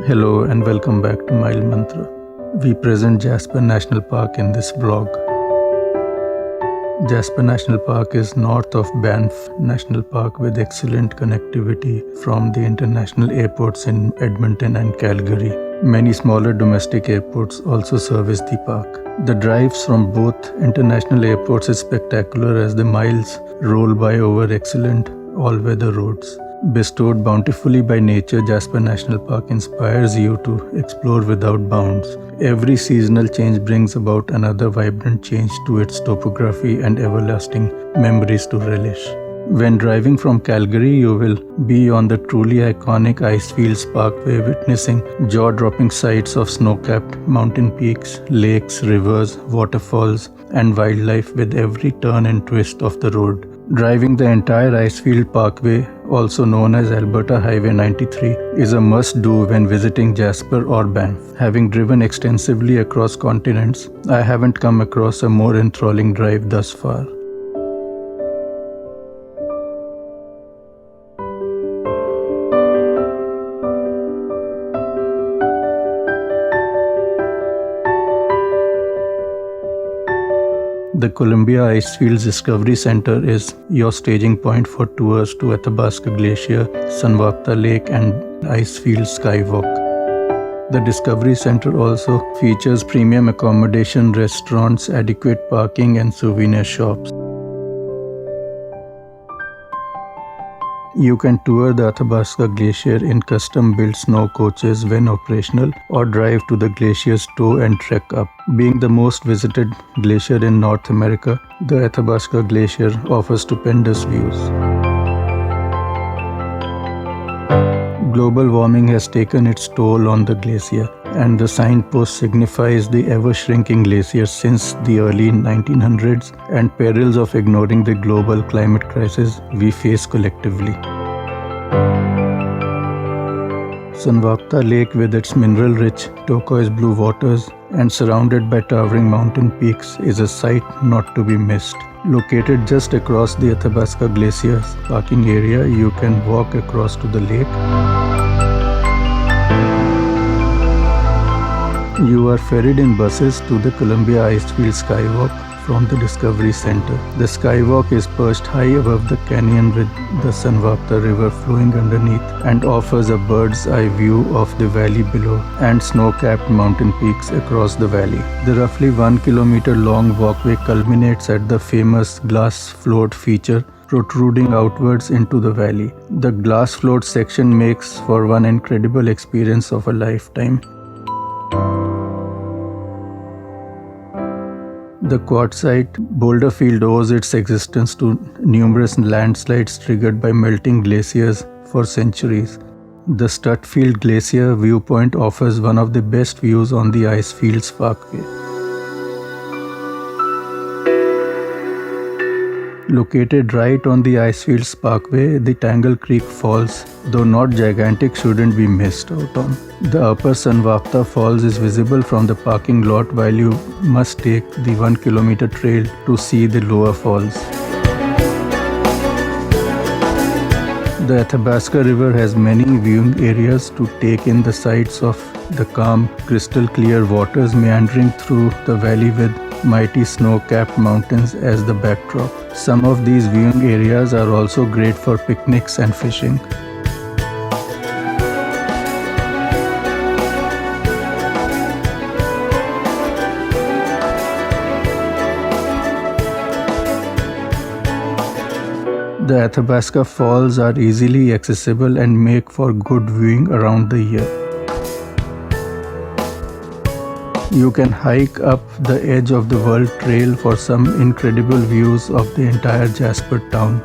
Hello and welcome back to Mile Mantra. We present Jasper National Park in this blog. Jasper National Park is north of Banff National Park with excellent connectivity from the international airports in Edmonton and Calgary. Many smaller domestic airports also service the park. The drives from both international airports is spectacular as the miles roll by over excellent all-weather roads. Bestowed bountifully by nature, Jasper National Park inspires you to explore without bounds. Every seasonal change brings about another vibrant change to its topography and everlasting memories to relish. When driving from Calgary, you will be on the truly iconic Icefields Parkway, witnessing jaw-dropping sights of snow-capped mountain peaks, lakes, rivers, waterfalls, and wildlife with every turn and twist of the road. Driving the entire Icefield Parkway, also known as Alberta Highway 93, is a must-do when visiting Jasper or Banff. Having driven extensively across continents, I haven't come across a more enthralling drive thus far. The Columbia Icefields Discovery Center is your staging point for tours to Athabasca Glacier, Sanwapta Lake, and Icefields Skywalk. The Discovery Center also features premium accommodation, restaurants, adequate parking, and souvenir shops. You can tour the Athabasca Glacier in custom-built snow coaches when operational, or drive to the glacier's toe and trek up. Being the most visited glacier in North America, the Athabasca Glacier offers stupendous views. Global warming has taken its toll on the glacier, and the signpost signifies the ever-shrinking glacier since the early 1900s and perils of ignoring the global climate crisis we face collectively. Sanwapta Lake, with its mineral-rich turquoise blue waters and surrounded by towering mountain peaks, is a sight not to be missed. Located just across the Athabasca Glacier's parking area, you can walk across to the lake. You are ferried in buses to the Columbia Icefield Skywalk from the Discovery Center. The skywalk is perched high above the canyon with the Sanwapta River flowing underneath and offers a bird's eye view of the valley below and snow-capped mountain peaks across the valley. The roughly 1 kilometer long walkway culminates at the famous glass float feature protruding outwards into the valley. The glass float section makes for one incredible experience of a lifetime. The quartzite boulder field owes its existence to numerous landslides triggered by melting glaciers for centuries. The Stutfield Glacier viewpoint offers one of the best views on the Icefields Parkway. Located right on the Icefields Parkway, the Tangle Creek Falls, though not gigantic, shouldn't be missed out on. The upper Sanwapta Falls is visible from the parking lot, while you must take the 1 kilometer trail to see the lower falls. The Athabasca River has many viewing areas to take in the sights of the calm, crystal clear waters meandering through the valley with mighty snow-capped mountains as the backdrop. Some of these viewing areas are also great for picnics and fishing. The Athabasca Falls are easily accessible and make for good viewing around the year. You can hike up the edge of the World Trail for some incredible views of the entire Jasper town.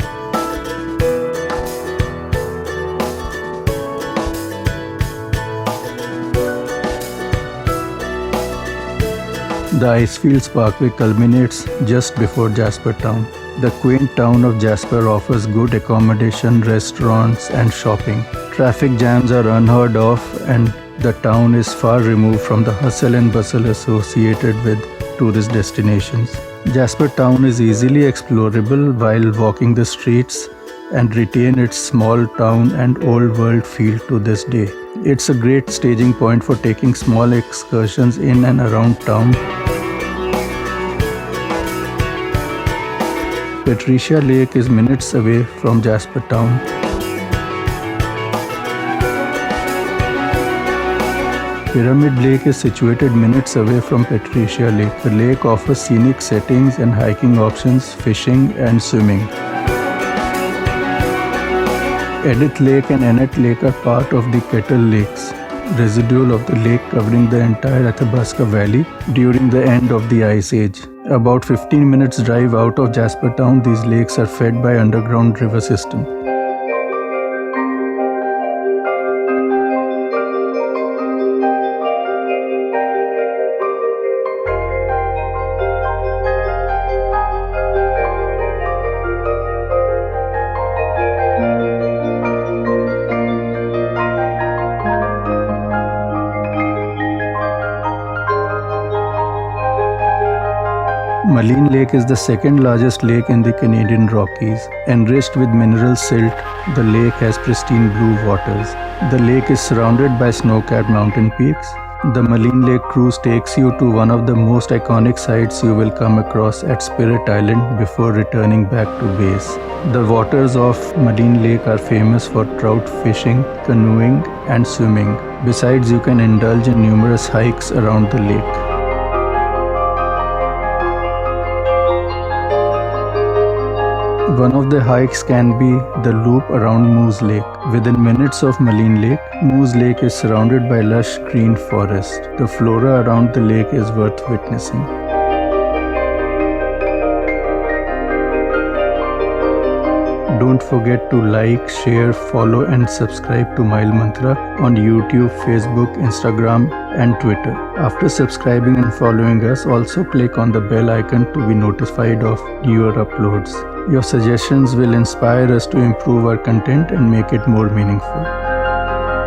The Icefields Parkway culminates just before Jasper town. The quaint town of Jasper offers good accommodation, restaurants, and shopping. Traffic jams are unheard of, and the town is far removed from the hustle and bustle associated with tourist destinations. Jasper town is easily explorable while walking the streets and retain its small town and old world feel to this day. It's a great staging point for taking small excursions in and around town. Patricia Lake is minutes away from Jasper Town. Pyramid Lake is situated minutes away from Patricia Lake. The lake offers scenic settings and hiking options, fishing and swimming. Edith Lake and Annette Lake are part of the Kettle Lakes, residual of the lake covering the entire Athabasca Valley during the end of the Ice Age. About 15 minutes drive out of Jasper Town, these lakes are fed by underground river system. Maligne Lake is the second largest lake in the Canadian Rockies. Enriched with mineral silt, the lake has pristine blue waters. The lake is surrounded by snow-capped mountain peaks. The Maligne Lake cruise takes you to one of the most iconic sites you will come across at Spirit Island before returning back to base. The waters of Maligne Lake are famous for trout fishing, canoeing, and swimming. Besides, you can indulge in numerous hikes around the lake. One of the hikes can be the loop around Moose Lake. Within minutes of Maligne Lake, Moose Lake is surrounded by lush green forest. The flora around the lake is worth witnessing. Don't forget to like, share, follow and subscribe to Mile Mantra on YouTube, Facebook, Instagram and Twitter. After subscribing and following us, also click on the bell icon to be notified of newer uploads. Your suggestions will inspire us to improve our content and make it more meaningful.